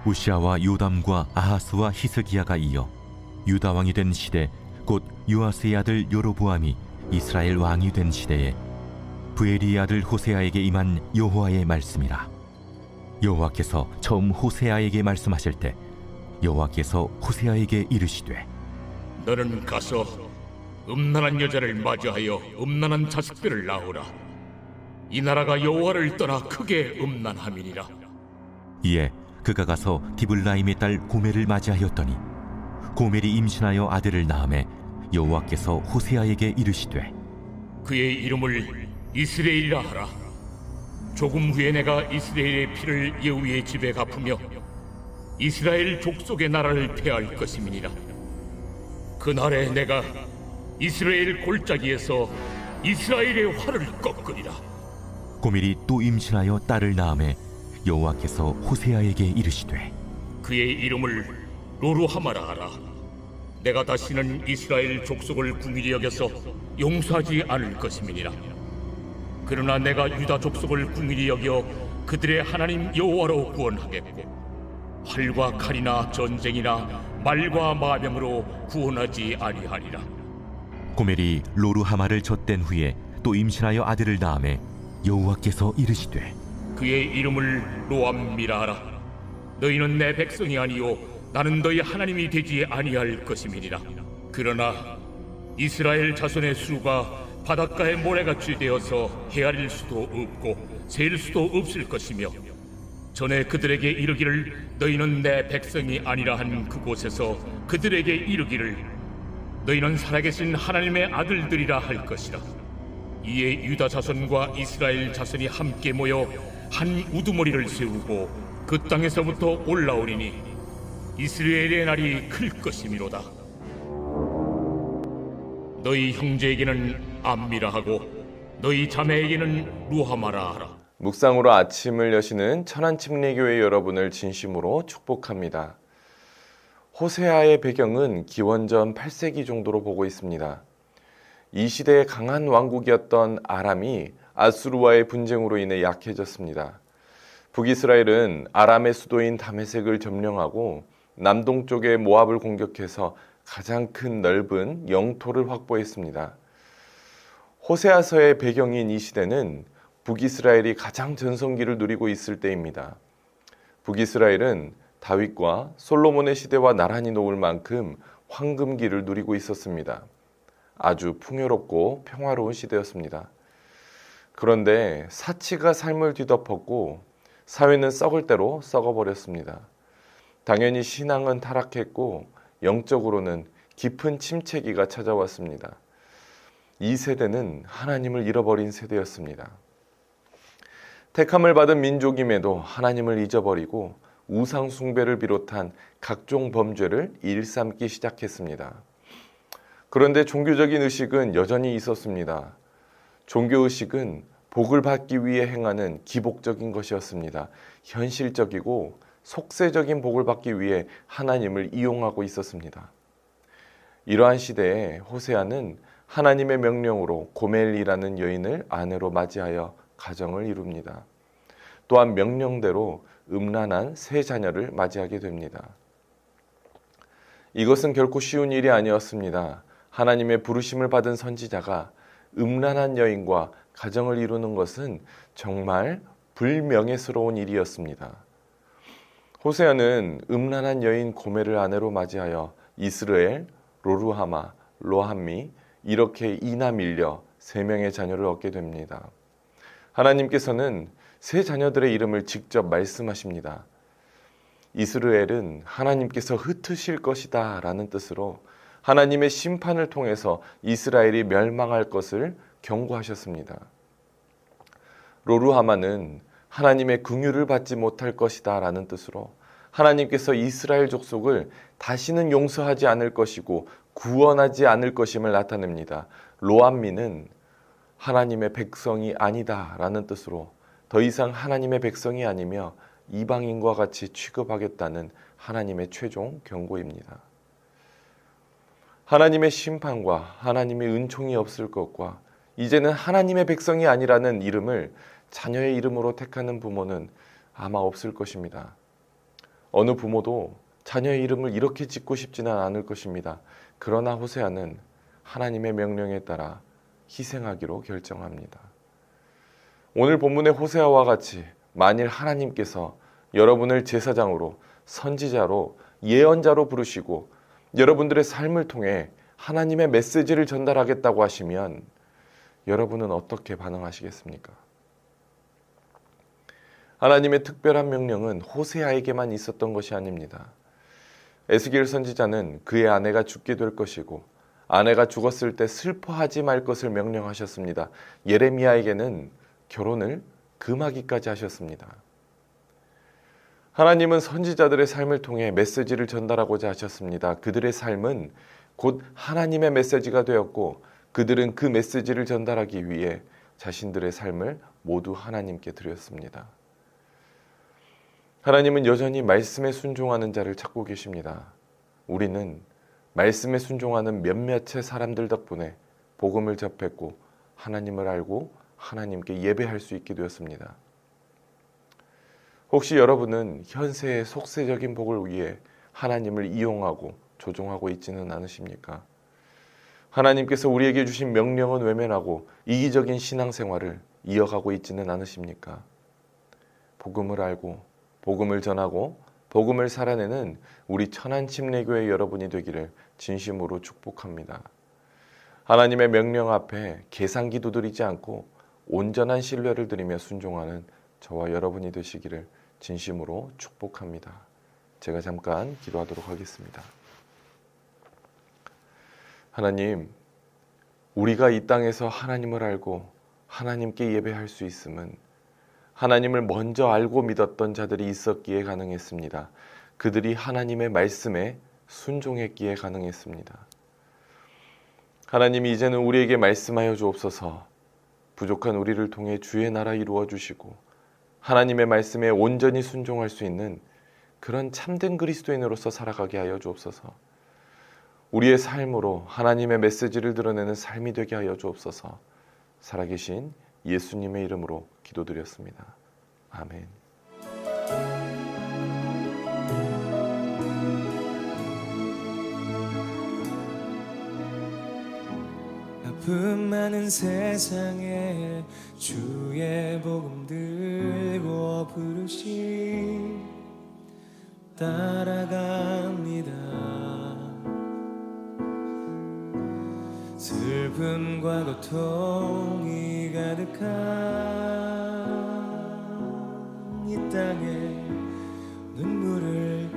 우시아와 요담과 아하스와 히스기야가 이어 유다 왕이 된 시대, 곧 요아스의 아들 여로보암이 이스라엘 왕이 된 시대에 부엘리의 아들 호세아에게 임한 여호와의 말씀이라. 여호와께서 처음 호세아에게 말씀하실 때 여호와께서 호세아에게 이르시되, 너는 가서 음란한 여자를 맞이하여 음란한 자식들을 낳으라. 이 나라가 여호와를 떠나 크게 음란함이니라. 이에 그가 가서 디블라임의 딸 고멜을 맞이하였더니 고멜이 임신하여 아들을 낳음에 여호와께서 호세아에게 이르시되, 그의 이름을 이스라엘이라 하라. 조금 후에 내가 이스라엘의 피를 예후의 집에 갚으며 이스라엘 족속의 나라를 폐할 것임이니라. 그날에 내가 이스라엘 골짜기에서 이스라엘의 활을 꺾으리라. 고멜이 또 임신하여 딸을 낳음에 여호와께서 호세아에게 이르시되, 그의 이름을 로루하마라 하라. 내가 다시는 이스라엘 족속을 궁일히 여겨서 용서하지 않을 것임이니라. 그러나 내가 유다 족속을 궁일히 여겨 그들의 하나님 여호와로 구원하겠고 활과 칼이나 전쟁이나 말과 마병으로 구원하지 아니하리라. 고멜이 로루하마를 젖댄 후에 또 임신하여 아들을 낳음에 여호와께서 이르시되, 그의 이름을 로암미라 하라. 너희는 내 백성이 아니요 나는 너희 하나님이 되지 아니할 것임이니라. 그러나 이스라엘 자손의 수가 바닷가에 모래같이 되어서 헤아릴 수도 없고 셀 수도 없을 것이며, 전에 그들에게 이르기를 너희는 내 백성이 아니라 한 그곳에서 그들에게 이르기를 너희는 살아계신 하나님의 아들들이라 할 것이라. 이에 유다 자손과 이스라엘 자손이 함께 모여 한 우두머리를 세우고 그 땅에서부터 올라오리니 이스라엘의 날이 클 것이미로다. 너희 형제에게는 암미라 하고 너희 자매에게는 루하마라 하라. 묵상으로 아침을 여시는 천안침례교회 여러분을 진심으로 축복합니다. 호세아의 배경은 기원전 8세기 정도로 보고 있습니다. 이 시대의 강한 왕국이었던 아람이 아수르와의 분쟁으로 인해 약해졌습니다. 북이스라엘은 아람의 수도인 다메섹을 점령하고 남동쪽의 모압을 공격해서 가장 큰 넓은 영토를 확보했습니다. 호세아서의 배경인 이 시대는 북이스라엘이 가장 전성기를 누리고 있을 때입니다. 북이스라엘은 다윗과 솔로몬의 시대와 나란히 놓을 만큼 황금기를 누리고 있었습니다. 아주 풍요롭고 평화로운 시대였습니다. 그런데 사치가 삶을 뒤덮었고 사회는 썩을 대로 썩어버렸습니다. 당연히 신앙은 타락했고 영적으로는 깊은 침체기가 찾아왔습니다. 이 세대는 하나님을 잃어버린 세대였습니다. 택함을 받은 민족임에도 하나님을 잊어버리고 우상 숭배를 비롯한 각종 범죄를 일삼기 시작했습니다. 그런데 종교적인 의식은 여전히 있었습니다. 종교의식은 복을 받기 위해 행하는 기복적인 것이었습니다. 현실적이고 속세적인 복을 받기 위해 하나님을 이용하고 있었습니다. 이러한 시대에 호세아는 하나님의 명령으로 고멜이라는 여인을 아내로 맞이하여 가정을 이룹니다. 또한 명령대로 음란한 세 자녀를 맞이하게 됩니다. 이것은 결코 쉬운 일이 아니었습니다. 하나님의 부르심을 받은 선지자가 음란한 여인과 가정을 이루는 것은 정말 불명예스러운 일이었습니다. 호세아는 음란한 여인 고멜을 아내로 맞이하여 이스라엘, 로루하마, 로함미 이렇게 이남 일녀 3명의 자녀를 얻게 됩니다. 하나님께서는 세 자녀들의 이름을 직접 말씀하십니다. 이스라엘은 하나님께서 흩으실 것이다 라는 뜻으로 하나님의 심판을 통해서 이스라엘이 멸망할 것을 경고하셨습니다. 로루하마는 하나님의 긍휼을 받지 못할 것이다 라는 뜻으로 하나님께서 이스라엘 족속을 다시는 용서하지 않을 것이고 구원하지 않을 것임을 나타냅니다. 로암미는 하나님의 백성이 아니다 라는 뜻으로 더 이상 하나님의 백성이 아니며 이방인과 같이 취급하겠다는 하나님의 최종 경고입니다. 하나님의 심판과 하나님의 은총이 없을 것과 이제는 하나님의 백성이 아니라는 이름을 자녀의 이름으로 택하는 부모는 아마 없을 것입니다. 어느 부모도 자녀의 이름을 이렇게 짓고 싶지는 않을 것입니다. 그러나 호세아는 하나님의 명령에 따라 희생하기로 결정합니다. 오늘 본문의 호세아와 같이 만일 하나님께서 여러분을 제사장으로, 선지자로, 예언자로 부르시고 여러분들의 삶을 통해 하나님의 메시지를 전달하겠다고 하시면 여러분은 어떻게 반응하시겠습니까? 하나님의 특별한 명령은 호세아에게만 있었던 것이 아닙니다. 에스겔 선지자는 그의 아내가 죽게 될 것이고 아내가 죽었을 때 슬퍼하지 말 것을 명령하셨습니다. 예레미야에게는 결혼을 금하기까지 하셨습니다. 하나님은 선지자들의 삶을 통해 메시지를 전달하고자 하셨습니다. 그들의 삶은 곧 하나님의 메시지가 되었고 그들은 그 메시지를 전달하기 위해 자신들의 삶을 모두 하나님께 드렸습니다. 하나님은 여전히 말씀에 순종하는 자를 찾고 계십니다. 우리는 말씀에 순종하는 몇몇의 사람들 덕분에 복음을 접했고 하나님을 알고 하나님께 예배할 수 있게 되었습니다. 혹시 여러분은 현세의 속세적인 복을 위해 하나님을 이용하고 조종하고 있지는 않으십니까? 하나님께서 우리에게 주신 명령은 외면하고 이기적인 신앙생활을 이어가고 있지는 않으십니까? 복음을 알고 복음을 전하고 복음을 살아내는 우리 천안침례교회 여러분이 되기를 진심으로 축복합니다. 하나님의 명령 앞에 계산기도 드리지 않고 온전한 신뢰를 드리며 순종하는 저와 여러분이 되시기를 진심으로 축복합니다. 제가 잠깐 기도하도록 하겠습니다. 하나님, 우리가 이 땅에서 하나님을 알고 하나님께 예배할 수 있음은 하나님을 먼저 알고 믿었던 자들이 있었기에 가능했습니다. 그들이 하나님의 말씀에 순종했기에 가능했습니다. 하나님이 이제는 우리에게 말씀하여 주옵소서. 부족한 우리를 통해 주의 나라 이루어 주시고 하나님의 말씀에 온전히 순종할 수 있는 그런 참된 그리스도인으로서 살아가게 하여 주옵소서. 우리의 삶으로 하나님의 메시지를 드러내는 삶이 되게 하여 주옵소서. 살아계신 예수님의 이름으로 기도드렸습니다. 아멘. 아픔 많은 세상에 주의 복음 들고 부르시 따라갑니다. 슬픔과 고통이 가득한 이 땅에 눈물을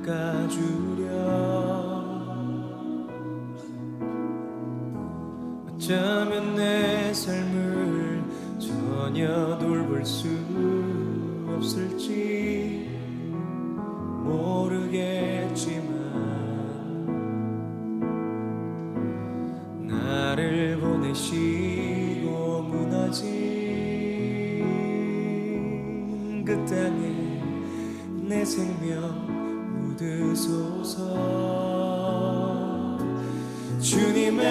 닦아주려 어쩌면 내 삶을 전혀 돌볼 수 없을지 모르겠지만 나를 보내시고 무너진 그 땅에 내 생명 묻으소서. 주님의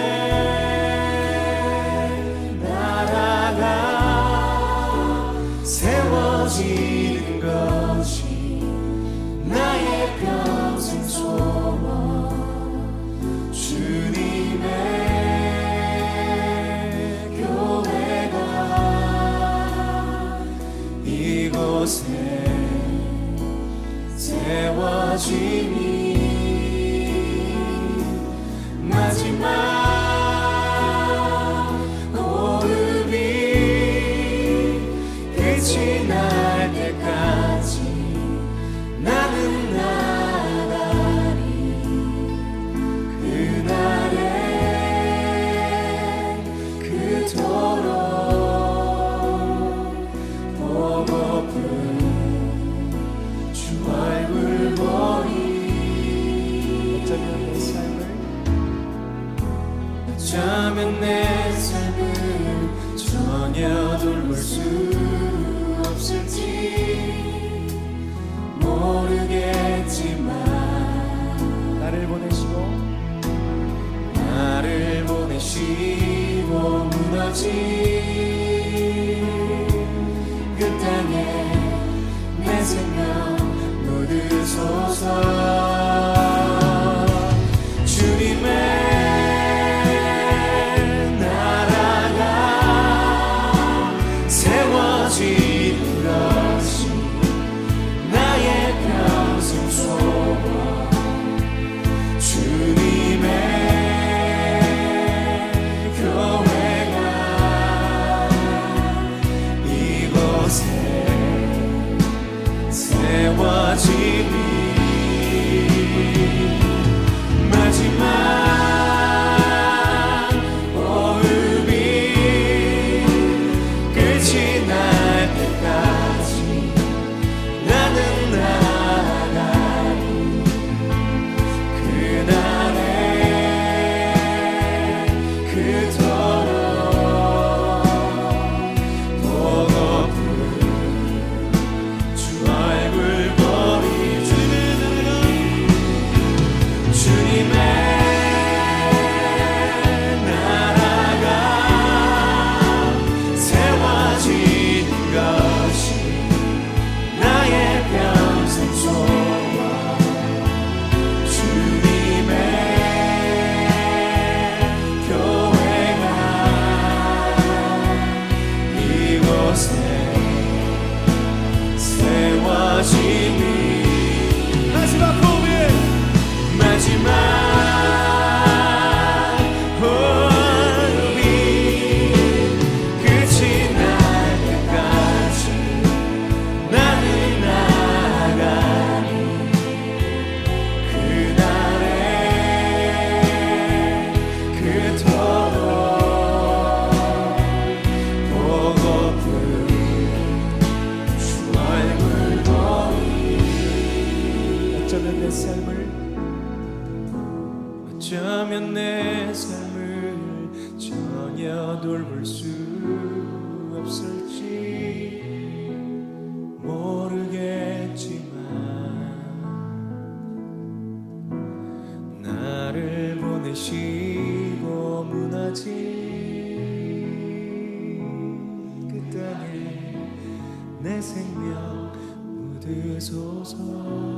나라가 세워지는 것이 나의 평생 소원. 주님의 교회가 이곳에 세워지니 마지막 호흡이 끝이 날 때까지 나는 나가리. 그날에 그토록 보고픈 주 얼굴 보니 어쩌면 내 삶을 전혀 돌볼 수 없을지 모르겠지만 나를 보내시고 무너진 그 땅에 내 생명 묻으소서. 어쩌면 내 삶을 전혀 돌볼 수 없을지 모르겠지만 나를 보내시고 무너진 그 땅에 내 생명 묻으소서.